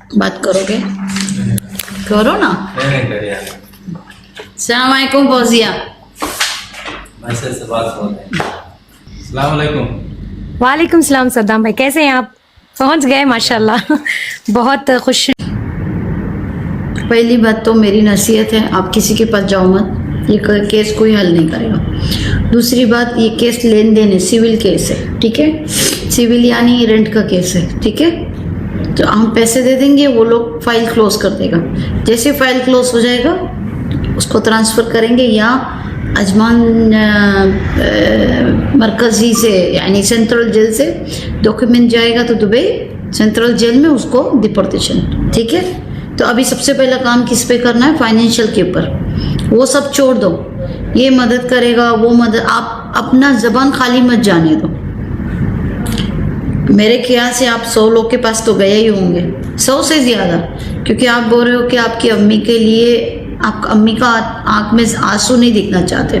बात करोगे? करो ना। नहीं करिए। अस्सलाम वालेकुम फौजिया। मैसेज से बात हो रही है। अस्सलाम वालेकुम। वालेकुम सलाम सद्दाम भाई, कैसे हैं आप? पहुंच गए माशाल्लाह। बहुत खुश। पहली बात तो मेरी नसीहत है, आप किसी के पास जाओ मत, ये केस कोई हल नहीं करेगा। दूसरी बात, ये केस लेन देन है, सिविल केस है, ठीक है? सिविल यानी रेंट का केस है, ठीक है? तो हम पैसे दे देंगे, वो लोग फाइल क्लोज कर देगा। जैसे फाइल क्लोज हो जाएगा उसको ट्रांसफ़र करेंगे या अजमान मरकज़ी से यानी सेंट्रल जेल से डॉक्यूमेंट जाएगा तो दुबई सेंट्रल जेल में उसको डिपोर्टेशन, ठीक है? तो अभी सबसे पहला काम किस पे करना है? फाइनेंशियल के ऊपर। वो सब छोड़ दो, ये मदद करेगा वो मदद, आप अपना ज़बान खाली मत जाने दो। मेरे ख्याल से आप 100 लोग के पास तो गए ही होंगे, 100 से ज़्यादा, क्योंकि आप बोल रहे हो कि आपकी अम्मी के लिए आप अम्मी का आंख में आंसू नहीं दिखना चाहते,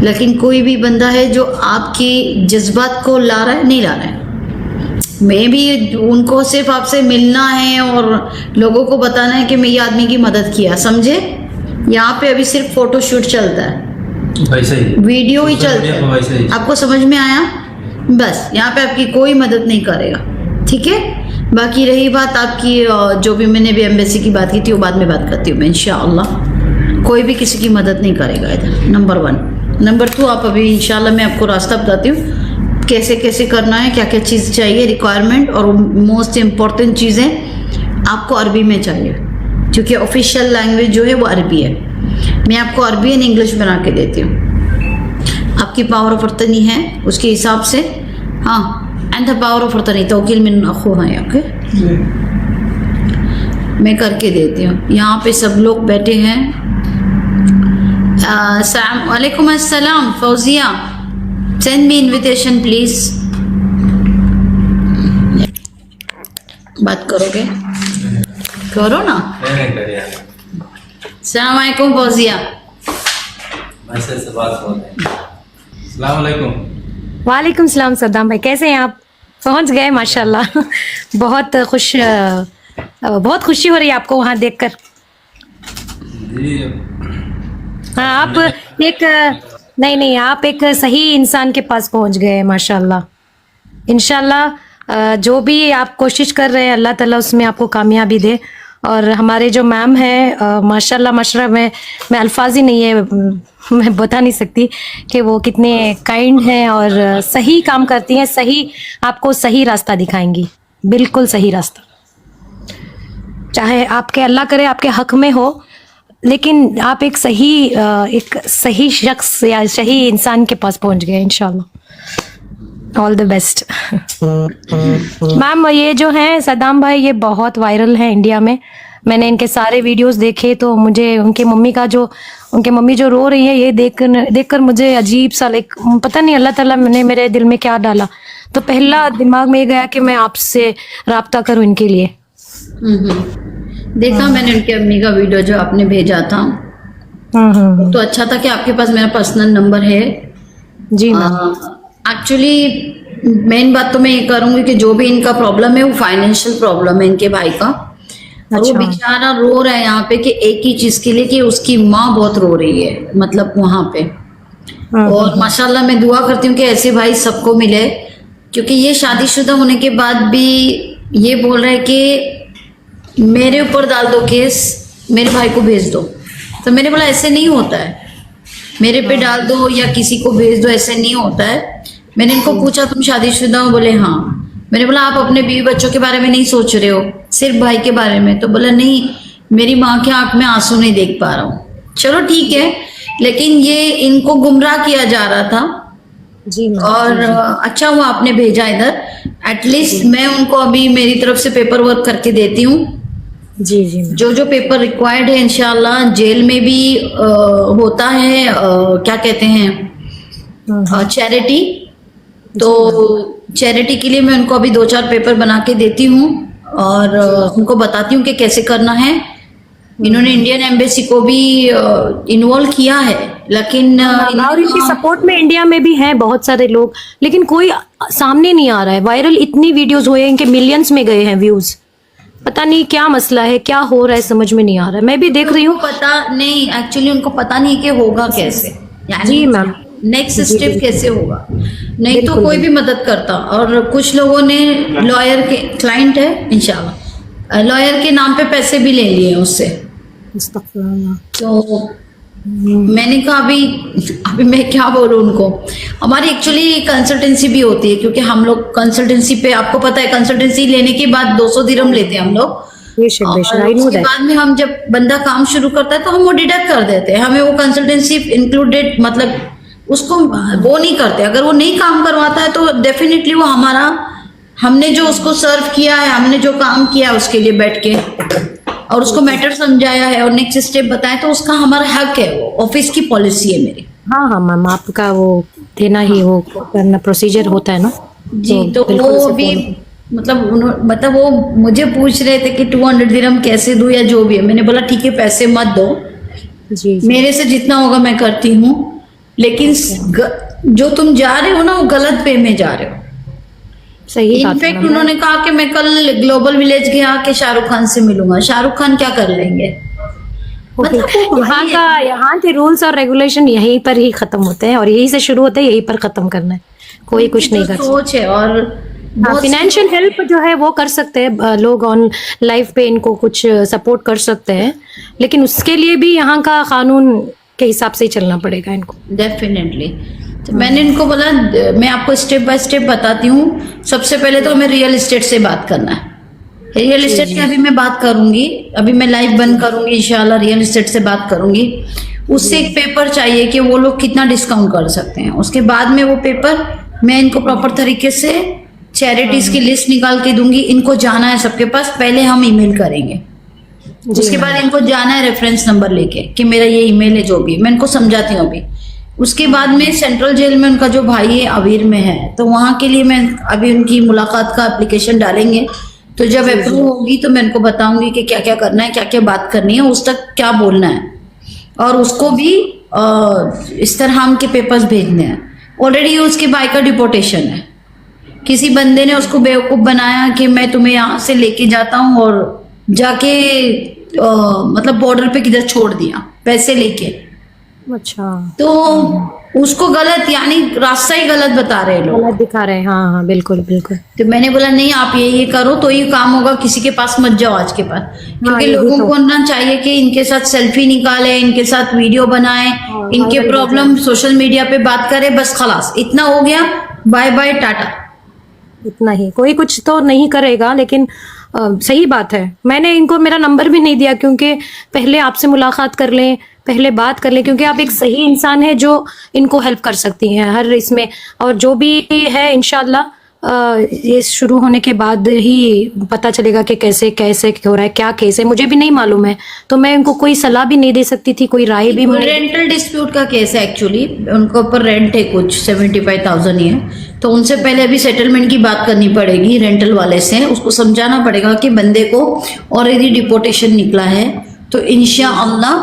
लेकिन कोई भी बंदा है जो आपकी जज्बात को ला रहा है, नहीं ला रहा है। मैं भी उनको सिर्फ आपसे मिलना है और लोगों को बताना है कि मैं ये आदमी की मदद किया, समझे? यहाँ पे अभी सिर्फ फोटो शूट चलता है, वैसे ही वीडियो ही चलता है, आपको समझ में आया? बस यहाँ पे आपकी कोई मदद नहीं करेगा, ठीक है? बाकी रही बात आपकी जो भी मैंने भी एम्बेसी की बात की थी वो बाद में बात करती हूँ मैं इंशाअल्लाह। कोई भी किसी की मदद नहीं करेगा इधर, नंबर 1। नंबर 2, आप अभी इंशाअल्लाह मैं आपको रास्ता बताती हूँ कैसे कैसे करना है, क्या क्या चीज़ चाहिए, रिक्वायरमेंट, और मोस्ट इम्पॉर्टेंट चीज़ें आपको अरबी में चाहिए, क्योंकि ऑफिशियल लैंग्वेज जो है वो अरबी है। मैं आपको अरबी एंड इंग्लिश बना के देती हूँ, आपकी पावर ऑफ अटर्नी है उसके हिसाब से। हाँ, and the power of attorney तवकील मिन अखूहा है, ओके? मैं करके देती हूँ। यहाँ पे सब लोग बैठे हैं। वालेकुम अस्सलाम Fauzia, send me invitation please. बात करोगे? करो ना। नहीं करिए। अस्सलाम वालेकुम फौजिया। मैसेज से बात हो रही है। अस्सलाम वालेकुम। वालेकुम सलाम सद्दाम भाई, कैसे हैं आप? पहुंच गए माशाल्लाह। बहुत खुशी हो रही है आपको वहां देखकर। जी हाँ, आप एक नहीं, आप एक सही इंसान के पास पहुंच गए माशाल्लाह। इंशाल्लाह जो भी आप कोशिश कर रहे हैं अल्लाह ताला उसमें आपको कामयाबी दे। और हमारे जो मैम है माशाल्लाह माशाल्लाह, मैं अल्फाज ही नहीं है, मैं बता नहीं सकती कि वो कितने काइंड हैं और सही काम करती हैं, सही आपको सही रास्ता दिखाएंगी, बिल्कुल सही रास्ता। चाहे आपके अल्लाह करे आपके हक में हो, लेकिन आप एक सही शख्स या सही इंसान के पास पहुंच गए इंशाल्लाह। All the best. मैम ये जो है सद्दाम भाई, ये बहुत वायरल है इंडिया में। मैंने इनके सारे वीडियोस देखे तो मुझे उनकी मम्मी जो रो रही है ये देखकर मुझे अजीब सा पता नहीं अल्लाह ताला ने मेरे दिल में क्या डाला, तो पहला दिमाग में ये गया कि मैं आपसे राब्ता करूं इनके लिए। देखा मैंने उनकी अम्मी का वीडियो जो आपने भेजा था, तो अच्छा था कि आपके पास मेरा पर्सनल नंबर है। जी एक्चुअली मेन बात तो मैं ये करूंगी कि जो भी इनका प्रॉब्लम है वो फाइनेंशियल प्रॉब्लम है इनके भाई का। और वो बेचारा रो रहा है यहाँ पे कि एक ही चीज के लिए कि उसकी माँ बहुत रो रही है, मतलब वहां पे। और माशाल्लाह मैं दुआ करती हूँ कि ऐसे भाई सबको मिले, क्योंकि ये शादीशुदा होने के बाद भी ये बोल रहा है कि मेरे ऊपर डाल दो केस, मेरे भाई को भेज दो। तो मैंने बोला ऐसे नहीं होता है, मेरे पे डाल दो या किसी को भेज दो, ऐसे नहीं होता है। मैंने इनको पूछा तुम शादीशुदा हो? बोले हाँ। मैंने बोला आप अपने बीवी बच्चों के बारे में नहीं सोच रहे हो, सिर्फ भाई के बारे में? तो बोला नहीं, मेरी माँ के आंख में आंसू नहीं देख पा रहा हूँ। चलो ठीक है, लेकिन ये इनको गुमराह किया जा रहा था जी। और अच्छा हुआ आपने भेजा इधर। एटलीस्ट मैं उनको अभी मेरी तरफ से पेपर वर्क करके देती हूँ। जी जो पेपर रिक्वायर्ड है इंशाल्लाह। जेल में भी होता है क्या कहते हैं चैरिटी, तो चैरिटी के लिए मैं उनको अभी 2-4 पेपर बना के देती हूँ और उनको बताती हूँ कि कैसे करना है। इन्होंने इंडियन एम्बेसी को भी इन्वॉल्व किया है, लेकिन और इनकी सपोर्ट में इंडिया में भी हैं बहुत सारे लोग, लेकिन कोई सामने नहीं आ रहा है। वायरल इतनी वीडियोस हुए हैं कि मिलियंस में गए हैं व्यूज, पता नहीं क्या मसला है, क्या हो रहा है, समझ में नहीं आ रहा है। मैं भी देख रही हूँ। पता नहीं, एक्चुअली उनको पता नहीं कि होगा कैसे, जी मैम। नेक्स्ट जी, स्टेप जी। कैसे होगा। नहीं तो बिल्कुल, कोई भी मदद करता। और कुछ लोगों ने लॉयर के क्लाइंट है इंशाल्लाह, लॉयर के नाम पे पैसे भी ले लिए उससे। अस्तगफिरुल्लाह। तो मैंने कहा अभी मैं क्या बोलूं उनको। हमारी एक्चुअली कंसल्टेंसी भी होती है, क्योंकि हम लोग कंसल्टेंसी पे, आपको पता है कंसल्टेंसी लेने के बाद 200 दिरहम लेते हैं हम लोग। बेशक बेशक, और आई नो उसके दैट। बाद में हम जब बंदा काम शुरू करता है तो हम वो डिडक्ट कर देते हैं, हमें वो कंसल्टेंसी इंक्लूडेड, मतलब उसको वो नहीं करते। अगर वो नहीं काम करवाता है तो डेफिनेटली वो हमारा, हमने जो उसको सर्व किया है, हमने जो काम किया है उसके लिए बैठ के और उसको मैटर समझाया है और नेक्स्ट स्टेप बताया, तो उसका हमारा हक है, वो ऑफिस की पॉलिसी है मेरी। हाँ हाँ मैम, आपका वो देना ही, वो करना प्रोसीजर होता है ना। जी, तो बिल्कुल वो उसे भी follow- मतलब वो मुझे पूछ रहे थे कि 200 दिरहम कैसे दूं या जो भी है। मैंने बोला ठीक है, पैसे मत दो, जी जी। मेरे से जितना होगा मैं करती हूँ, लेकिन जो तुम जा रहे हो ना वो गलत वे में जा रहे हो। सही बात है इनफैक्ट मैम। उन्होंने कहा कि मैं कल ग्लोबल विलेज गया कि शाहरुख खान से मिलूंगा। शाहरुख खान क्या कर लेंगे? ओके, मतलब वो यहाँ भाई का, यहाँ के रूल्स और रेगुलेशन यहीं पर ही खत्म होते हैं और यहीं से शुरू होते हैं, यहीं पर खत्म करना है। कोई उनकी कुछ नहीं जो कर सकता। सोच है। और बहुत फाइनेंशियल हेल्प जो है वो कर सकते हैं लोग, ऑन लाइफ पे इनको कुछ सपोर्ट कर सकते हैं, लेकिन उसके लिए भी यहाँ का कानून के हिसाब से ही चलना पड़ेगा इनको। डेफिनेटली। तो मैंने इनको बोला मैं आपको स्टेप बाय स्टेप बताती हूँ। सबसे पहले तो हमें रियल एस्टेट से बात करना है। रियल एस्टेट की अभी मैं बात करूंगी, अभी मैं लाइव बंद करूंगी इंशाल्लाह, रियल एस्टेट से बात करूंगी। उससे एक पेपर चाहिए कि वो लोग कितना डिस्काउंट कर सकते हैं। उसके बाद में वो पेपर मैं इनको प्रॉपर तरीके से चैरिटीज की लिस्ट निकाल के दूंगी। इनको जाना है सबके पास, पहले हम ईमेल करेंगे, उसके बाद इनको जाना है रेफरेंस नंबर लेके कि मेरा ये ईमेल है, जो भी मैं इनको समझाती हूँ अभी। उसके बाद में सेंट्रल जेल में उनका जो भाई है अवीर में है, तो वहां के लिए मैं अभी उनकी मुलाकात का एप्लीकेशन डालेंगे। तो जब अप्रूव होगी तो मैं इनको बताऊंगी कि क्या क्या करना है, क्या क्या बात करनी है, उस तक क्या बोलना है। और उसको भी इस तरह हम के पेपर्स भेजने हैं। ऑलरेडी उसके भाई का डिपोर्टेशन है। किसी बंदे ने उसको बेवकूफ बनाया कि मैं तुम्हें यहाँ से लेके जाता हूँ, और जाके मतलब बॉर्डर पे किधर छोड़ दिया पैसे लेके। अच्छा, तो उसको गलत, यानी रास्ता ही गलत बता रहे हैं लोग। गलत दिखा रहे हैं। हाँ हाँ, बिल्कुल बिल्कुल। तो मैंने बोला नहीं, आप ये करो तो ये काम होगा, किसी के पास मत जाओ आज के बाद। क्योंकि यही लोगों तो। को ना चाहिए कि इनके साथ सेल्फी निकाले, इनके साथ वीडियो बनाए, इनके viral प्रॉब्लम सोशल मीडिया पे बात करे, बस खलास इतना हो गया, बाय बाय टाटा। इतना ही, कोई कुछ तो नहीं करेगा। लेकिन सही बात है, मैंने इनको मेरा नंबर भी नहीं दिया, क्योंकि पहले आपसे मुलाकात कर लें, पहले बात कर लें, क्योंकि आप एक सही इंसान है जो इनको हेल्प कर सकती हैं हर इसमें। और जो भी है इंशाल्लाह ये शुरू होने के बाद ही पता चलेगा कि कैसे कैसे हो रहा है, क्या केस है, मुझे भी नहीं मालूम है। तो मैं इनको कोई सलाह भी नहीं दे सकती थी, कोई राय भी नहीं। रेंटल डिस्प्यूट का केस है एक्चुअली, उनके ऊपर रेंट है कुछ 75,000 ही है। तो उनसे पहले अभी सेटलमेंट की बात करनी पड़ेगी रेंटल वाले से। उसको समझाना पड़ेगा कि बंदे को ऑलरेडी डिपोर्टेशन निकला है, तो इंशाअल्लाह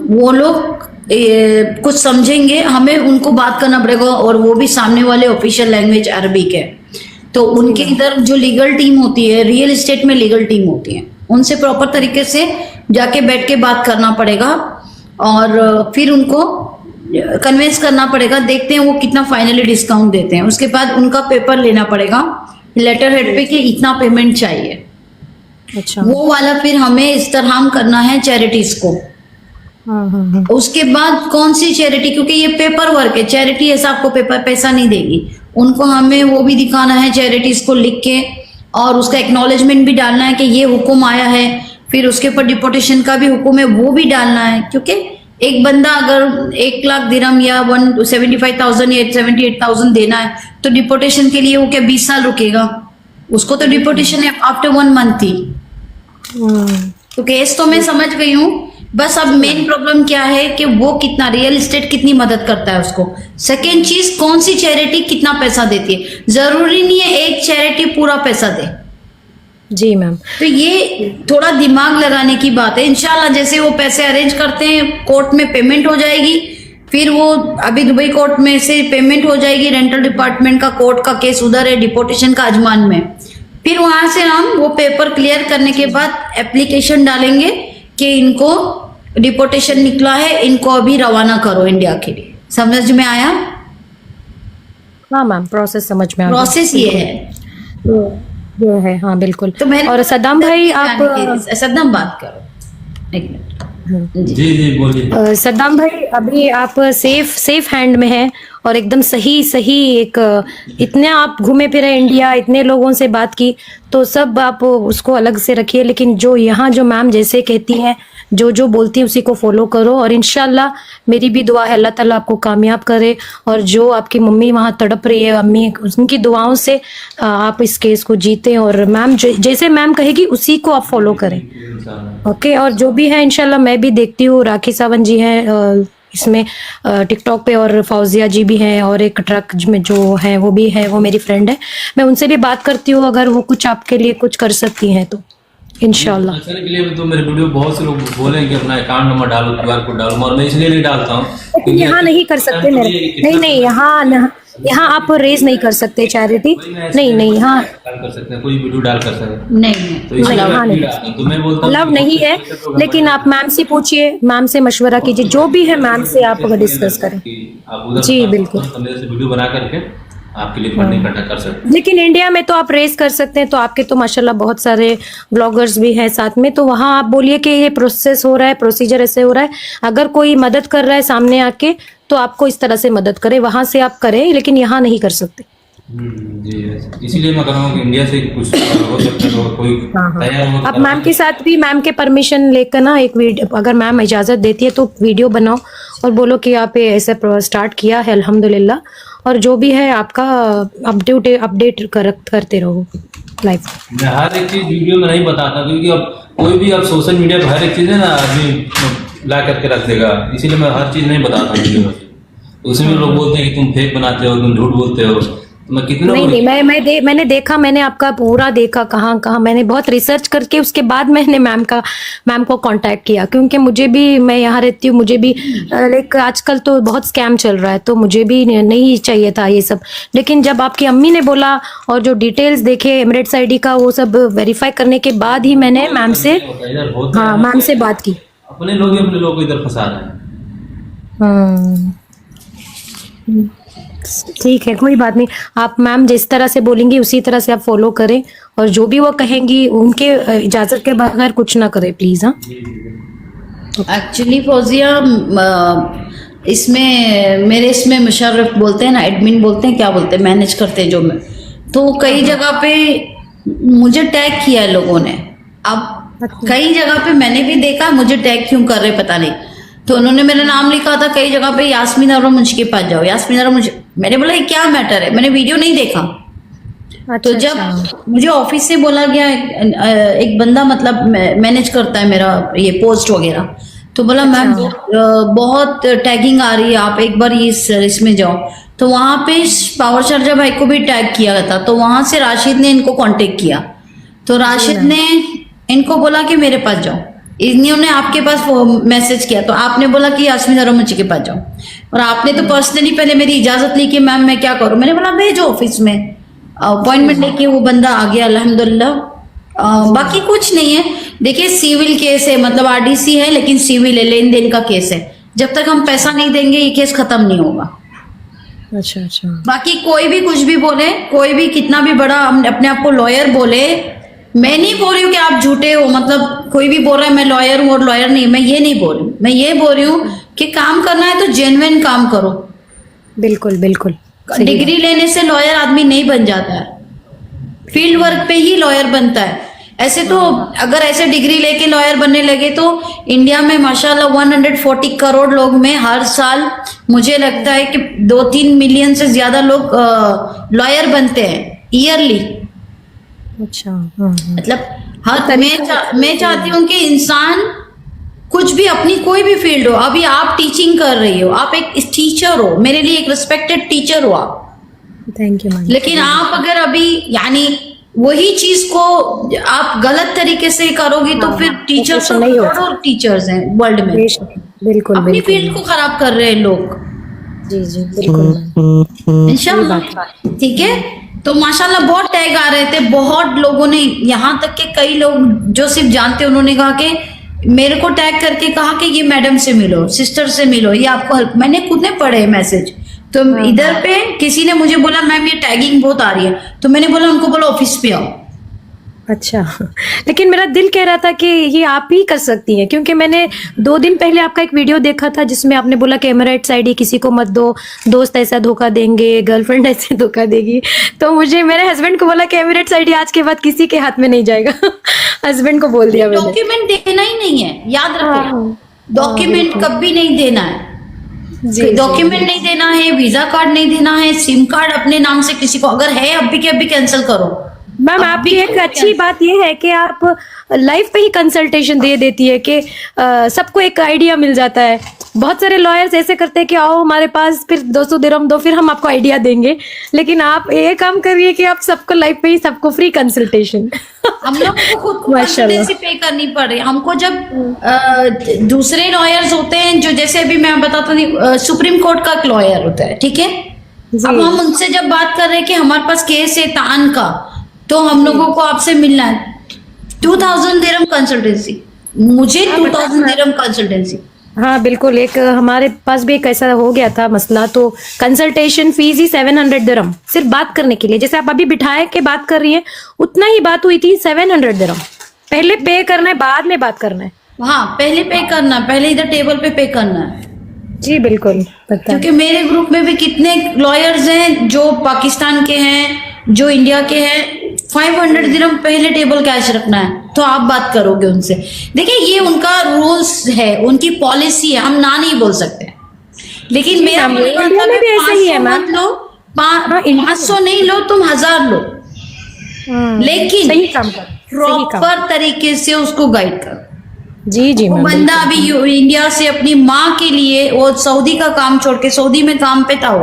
वो लोग कुछ समझेंगे। हमें उनको बात करना पड़ेगा, और वो भी सामने वाले ऑफिशियल लैंग्वेज अरबिक है। तो उनके इधर जो लीगल टीम होती है, रियल एस्टेट में लीगल टीम होती है, उनसे प्रॉपर तरीके से जाके बैठ के बात करना पड़ेगा, और फिर उनको कन्विंस करना पड़ेगा। देखते हैं वो कितना फाइनली डिस्काउंट देते हैं। उसके बाद उनका पेपर लेना पड़ेगा लेटर हेड पे कि इतना पेमेंट चाहिए। अच्छा। वो वाला फिर हमें इस तरह हम करना है चैरिटीज को। उसके बाद कौन सी चैरिटी, क्योंकि ये पेपर वर्क है, चैरिटी ऐसा आपको पेपर पैसा नहीं देगी। उनको हमें वो भी दिखाना है चैरिटीज को लिख के, और उसका एक्नॉलेजमेंट भी डालना है कि ये हुक्म आया है। फिर उसके ऊपर डिपोर्टेशन का भी हुक्म है, वो भी डालना है। क्योंकि एक बंदा अगर 1 लाख दिरहम या 175,000 या 78,000 देना है, तो डिपोर्टेशन के लिए वो क्या 20 साल रुकेगा? उसको तो डिपोर्टेशन है आफ्टर 1 मंथ ही। तो केस तो मैं समझ गई हूँ। बस अब मेन प्रॉब्लम क्या है कि वो कितना, रियल एस्टेट कितनी मदद करता है उसको। सेकेंड चीज, कौन सी चैरिटी कितना पैसा देती है। जरूरी नहीं है एक चैरिटी पूरा पैसा दे। जी मैम। तो ये थोड़ा दिमाग लगाने की बात है। इंशाल्लाह जैसे वो पैसे अरेंज करते हैं, कोर्ट में पेमेंट हो जाएगी। फिर वो अभी दुबई कोर्ट में से पेमेंट हो जाएगी, रेंटल डिपार्टमेंट का कोर्ट का केस उधर है, डिपोर्टेशन का अजमान में। फिर वहां से हम वो पेपर क्लियर करने के बाद एप्लीकेशन डालेंगे कि इनको डिपोर्टेशन निकला है, इनको अभी रवाना करो इंडिया के लिए। समझ में आया? हाँ मैम, प्रोसेस समझ में आ गया। प्रोसेस ये है। ये है, हाँ बिल्कुल। तो मैंने और सद्दाम भाई आप सद्दाम बात करो एक मिनट। जी जी बोलिए। सद्दाम भाई अभी आप सेफ हैंड में हैं और एकदम सही एक इतने आप घूमे फिरे इंडिया, इतने लोगों से बात की, तो सब आप उसको अलग से रखिए, लेकिन जो यहाँ जो मैम जैसे कहती हैं, जो बोलती है उसी को फॉलो करो। और इंशाल्लाह मेरी भी दुआ है अल्लाह ताला आपको कामयाब करे। और जो आपकी मम्मी वहाँ तड़प रही है, अम्मी, उनकी दुआओं से आप इस केस को जीते। और मैम जैसे मैम कहेगी उसी को आप फॉलो करें। ओके। और जो भी है इंशाल्लाह मैं भी देखती हूँ, राखी सावंत जी हैं इसमें टिकटॉक पे, और फौजिया जी भी हैं, और एक ट्रक में जो है वो भी है, वो मेरी फ्रेंड है। मैं उनसे भी बात करती हूँ, अगर वो कुछ आपके लिए कुछ कर सकती हैं तो इंशाल्लाह। के लिए तो मेरे वीडियो बहुत से लोग बोले कि अपना अकाउंट नंबर डालो, क्यूआर कोड डालो, और मैं इसलिए नहीं डालता हूँ लेकिन यहाँ नहीं कर सकते मेरे, नहीं यहाँ आप रेज नहीं कर सकते चैरिटी, नहीं यहाँ कर सकते हैं, कोई वीडियो डाल कर सकते हैं। नहीं तो इसलिए हाँ, मैं नहीं। नहीं डालता हूं। तो मैं बोलता हूं लव कि नहीं है, लेकिन आप मैम से पूछिए, मैम से मशवरा कीजिए, जो भी है मैम से आप डिस्कस करें। कि आप उधर जी, बिल्कुल। तो मेरे से वीडियो बना करके आपके लिए फंडिंग इकट्ठा कर सकते हैं। लेकिन इंडिया में तो आप रेस कर सकते हैं, तो आपके तो माशाल्लाह बहुत सारे ब्लॉगर्स भी हैं साथ में, तो वहाँ आप बोलिए कि ये प्रोसेस हो रहा है, प्रोसीजर ऐसे हो रहा है, अगर कोई मदद कर रहा है सामने आके तो आपको इस तरह से मदद करे, वहां से आप करें, लेकिन यहाँ नहीं कर सकते। जी इसीलिए मैं कर रहा हूँ कि इंडिया से कुछ हो सकता है, तो कोई तैयार हो। आप मैम के साथ भी मैम के परमिशन लेकर ना एक वीडियो, अगर मैम इजाजत देती है तो वीडियो बनाओ और बोलो कि आप ये ऐसे स्टार्ट किया है अल्हम्दुलिल्लाह, और जो भी है आपका अपडेट करते रहो लाइव। मैं हर एक चीज वीडियो में नहीं बताता, क्योंकि अब कोई भी अब सोशल मीडिया पर हर एक चीज है ना आदमी ला करके रख देगा, इसीलिए मैं हर चीज नहीं बताता वीडियो में। तो उसमें लोग बोलते हैं कि तुम फेक बनाते हो, तुम झूठ बोलते हो, तो मैं कितना नहीं मैंने देखा, मैंने आपका पूरा देखा, कहाँ मैंने बहुत रिसर्च करके उसके बाद मैंने मैम को कांटेक्ट किया, क्योंकि मुझे भी, मैं यहाँ रहती हूँ, मुझे भी लाइक आजकल तो बहुत स्कैम चल रहा है, तो मुझे भी नहीं चाहिए था ये सब। लेकिन जब आपकी अम्मी ने बोला और जो डिटेल्स देखे एमिरेट्स आईडी का, वो सब वेरीफाई करने के बाद ही मैंने मैम से, हाँ मैम से बात की। अपने लोग ही अपने लोग को इधर फंसा रहे हैं। ठीक है, कोई बात नहीं, आप मैम जिस तरह से बोलेंगी उसी तरह से आप फॉलो करें, और जो भी वो कहेंगी उनके इजाजत के बगैर कुछ ना करें प्लीज। हाँ एक्चुअली फौजिया इसमें मुशर्रफ बोलते हैं ना, एडमिन बोलते हैं, क्या बोलते हैं, मैनेज करते हैं जो मैं, तो कई जगह पे मुझे टैग किया है लोगों ने। अब कई जगह पे मैंने भी देखा मुझे टैग क्यों कर रहे पता नहीं, तो उन्होंने मेरा नाम लिखा था कई जगह पे, यास्मीन अरोड़ा मुझ के पास जाओ, यास्मीन अरोड़ा मुझे, मैंने बोला ये क्या मैटर है, मैंने वीडियो नहीं देखा। तो जब मुझे ऑफिस से बोला गया, एक बंदा मतलब मैनेज करता है मेरा ये पोस्ट वगैरह, तो बोला मैम बहुत टैगिंग आ रही है, आप एक बार इसमें जाओ। तो वहां पे पावर शारजा भाई को भी टैग किया था, तो वहां से राशिद ने इनको कांटेक्ट किया, तो राशिद ने इनको बोला कि मेरे पास जाओ, इन्होंने आपके पास मैसेज किया, तो आपने बोला कि यास्मीन अरोड़ा मुझी के पास जाओ, और आपने तो पर्सनली पहले मेरी इजाजत ली कि मैम मैं क्या करूं, मैंने बोला भेजो ऑफिस में, अपॉइंटमेंट लेके वो बंदा आ गया अल्हम्दुलिल्लाह। बाकी कुछ नहीं है, देखिए सिविल केस है, मतलब आरडीसी है लेकिन सिविल है, लेन देन का केस है, जब तक हम पैसा नहीं देंगे ये केस खत्म नहीं होगा। अच्छा। बाकी कोई भी कुछ भी बोले, कोई भी कितना भी बड़ा अपने आप को लॉयर बोले, मैं नहीं बोल रही हूँ कि आप झूठे हो, मतलब कोई भी बोल रहा है मैं लॉयर हूँ और लॉयर नहीं, मैं ये नहीं बोल रही हूँ, मैं ये बोल रही हूँ कि काम करना है तो जेन्युइन काम करो। बिल्कुल डिग्री लेने से लॉयर आदमी नहीं बन जाता है, फील्ड वर्क पे ही लॉयर बनता है। ऐसे तो अगर ऐसे डिग्री लेके लॉयर बनने लगे तो इंडिया में माशाल्लाह 140 करोड़ लोग में हर साल मुझे लगता है कि 2-3 मिलियन से ज्यादा लोग लॉयर बनते हैं ईयरली। अच्छा। मतलब मैं चाहती हूँ कि इंसान कुछ भी अपनी कोई भी फील्ड हो, अभी आप टीचिंग कर रही हो, आप एक टीचर हो, मेरे लिए एक रिस्पेक्टेड टीचर हो आप, थैंक यू मैम। लेकिन आप अगर अभी यानी वही चीज को आप गलत तरीके से करोगी तो फिर टीचर्स और टीचर्स हैं वर्ल्ड में, बिल्कुल अपनी फील्ड को खराब कर रहे हैं लोग। जी बिल्कुल इंशाल्लाह ठीक है, तो माशाल्लाह बहुत टैग आ रहे थे, बहुत लोगों ने, यहाँ तक के कई लोग जो सिर्फ जानते उन्होंने कहा कि मेरे को टैग करके कहा कि ये मैडम से मिलो, सिस्टर से मिलो, ये आपको हेल्प। मैंने खुद ने पढ़े मैसेज। तो इधर पे किसी ने मुझे बोला मैम ये टैगिंग बहुत आ रही है, तो मैंने बोला उनको बोला ऑफिस पे आओ। अच्छा, लेकिन मेरा दिल कह रहा था कि ये आप ही कर सकती हैं, क्योंकि मैंने 2 दिन पहले आपका एक वीडियो देखा था जिसमें आपने बोला कि एमिरेट्स आईडी किसी को मत दो, दोस्त ऐसा धोखा देंगे, गर्लफ्रेंड ऐसे धोखा देगी। तो मुझे मेरे हस्बैंड को बोला कि एमिरेट्स आईडी आज के बाद किसी के हाथ में नहीं जाएगा। हस्बैंड को बोल दिया मैंने। डॉक्यूमेंट देना ही नहीं है, याद रखो, हाँ, डॉक्यूमेंट कभी नहीं देना है। जी, डॉक्यूमेंट नहीं देना है, वीजा कार्ड नहीं देना है, सिम कार्ड अपने नाम से किसी को अगर है अभी के अभी कैंसिल करो। मैम अब आपकी भी एक क्या- अच्छी बात ये है कि आप लाइव पे ही कंसल्टेशन दे देती है कि सबको एक आइडिया मिल जाता है। बहुत सारे लॉयर्स ऐसे करते हैं कि आओ हमारे पास, फिर 200 दिरहम दो, फिर हम आपको आइडिया देंगे। लेकिन आप ये काम करिए कि आप सबको लाइव पे ही सबको फ्री कंसल्टेशन। हम लोग को खुद को माशाल्लाह। कंसल्टेंसी पे करनी पड़े हमको। जब दूसरे लॉयर्स होते हैं जो, जैसे अभी मैं बताता हूँ, सुप्रीम कोर्ट का एक लॉयर होता है, ठीक है। जी। अब हम उनसे जब बात कर रहे हैं कि हमारे पास केस है तान का, तो हम लोगों को आपसे मिलना है 2000 दिरहम कंसल्टेंसी, मुझे 2000 दिरहम कंसल्टेंसी। हाँ बिल्कुल, एक हमारे पास भी एक ऐसा हो गया था मसला, तो कंसल्टेशन फीस ही 700 दिरहम सिर्फ बात करने के लिए। जैसे आप अभी बिठाए के बात कर रही हैं, उतना ही बात हुई थी, 700 दिरहम। पहले पे करना है, बाद में बात करना है। हाँ, पहले पे करना, पहले इधर टेबल पे करना है। जी बिल्कुल, पता है। क्योंकि मेरे ग्रुप में भी कितने लॉयर्स हैं जो पाकिस्तान के हैं, जो इंडिया के हैं। 500 दिरहम पहले टेबल कैश रखना है, तो आप बात करोगे उनसे। देखिए ये उनका रूल्स है, उनकी पॉलिसी है, हम ना नहीं बोल सकते। लेकिन मेरा मैम, मानना इंडिया में भी ऐसा ही है, 500 मैम। मत लो, हाँ, इंडिया 500 नहीं लो, तुम 1000 लो, लेकिन सही काम कर, सही काम। प्रॉपर तरीके से उसको गाइड करो। जी जी वो मैम, बंदा अभी इंडिया से अपनी माँ के लिए, वो सऊदी का काम छोड़ के, सऊदी में काम पे था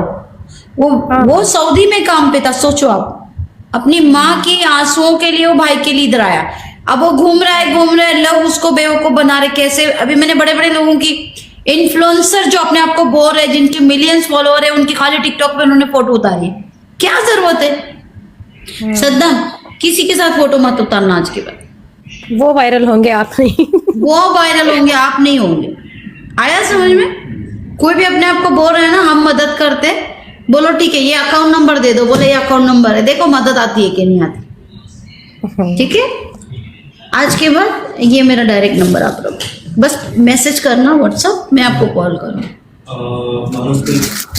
वो सऊदी में काम पे था। सोचो आप, अपनी माँ की आंसुओं के लिए वो भाई के लिए इधर आया। अब वो घूम रहा है, लोग उसको बेवकूफ बना रहे। कैसे? अभी मैंने बड़े बड़े लोगों की, इन्फ्लुएंसर जो अपने आप को बोल रहे, जिनके मिलियंस फॉलोअर है, उनकी खाली टिकटॉक पे उन्होंने फोटो उतारी है। क्या जरूरत है? सद्दाम, किसी के साथ फोटो मत उतारना आज के बाद। वो वायरल होंगे, आप नहीं। वो वायरल होंगे, आप नहीं होंगे। आया समझ में? कोई भी अपने आप को बोल रहे हैं ना हम मदद करते, बोलो ठीक है ये अकाउंट नंबर दे दो, बोले ये अकाउंट नंबर है, देखो मदद आती है कि नहीं आती। ठीक है, आज के बाद ये मेरा डायरेक्ट नंबर, आप लोग बस मैसेज करना व्हाट्सएप, मैं आपको कॉल करूँ।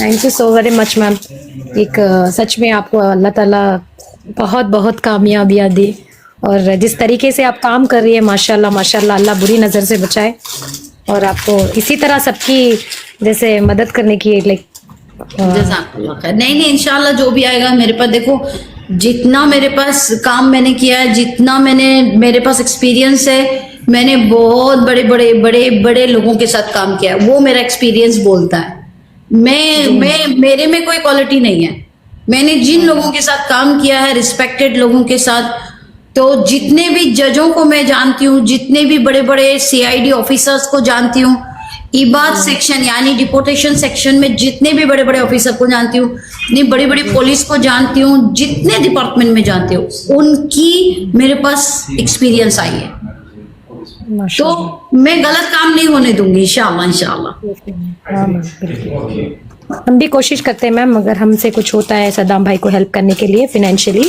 Thank you so very much ma'am. एक सच में आपको अल्लाह ताला बहुत बहुत कामयाबियाँ दे, और जिस तरीके से आप काम कर रही है माशाल्लाह माशाल्लाह, अल्लाह बुरी नज़र से बचाए, और आपको इसी तरह सबकी जैसे मदद करने की लाइक। जज़ाकल्लाह खैर। नहीं इंशाल्लाह जो भी आएगा मेरे पास, देखो जितना मेरे पास काम मैंने किया है, जितना मेरे पास एक्सपीरियंस है, मैंने बहुत बड़े बड़े बड़े बड़े लोगों के साथ काम किया है, वो मेरा एक्सपीरियंस बोलता है। मेरे में कोई क्वालिटी नहीं है। मैंने जिन लोगों के साथ काम किया है, रिस्पेक्टेड लोगों के साथ, तो जितने भी जजों को मैं जानती हूँ, जितने भी बड़े बड़े CID ऑफिसर्स को जानती हूँ, इबाद सेक्शन यानी डिपोर्टेशन सेक्शन में जितने भी बड़े बड़े ऑफिसर को जानती हूँ, इतनी बड़ी बड़ी पुलिस को जानती हूँ, जितने डिपार्टमेंट में जानती हूँ, उनकी मेरे पास एक्सपीरियंस आई है। तो मैं गलत काम नहीं होने दूंगी इंशाल्लाह। हाँ मैम, बिल्कुल। हम भी कोशिश करते हैं मैम, अगर हमसे कुछ होता है सद्दाम भाई को हेल्प करने के लिए फाइनेंशियली,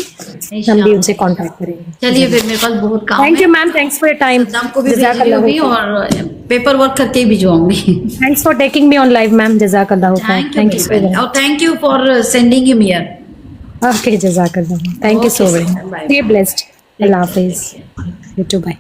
हम भी उनसे कांटेक्ट करेंगे। चलिए फिर, मेरे पास बहुत काम थैंक है। You ma'am, thanks for your time. Saddam को भी भेजूंगी और पेपर वर्क करके ही भिजवाऊंगी। Thanks for taking me on live ma'am, जज़ाकल्लाह खैर। थैंक यू सो मच, और thank you for sending him here. Okay जज़ाकल्लाह, thank you so much. Be blessed, अल्लाह हाफिज, यू टू, बाय।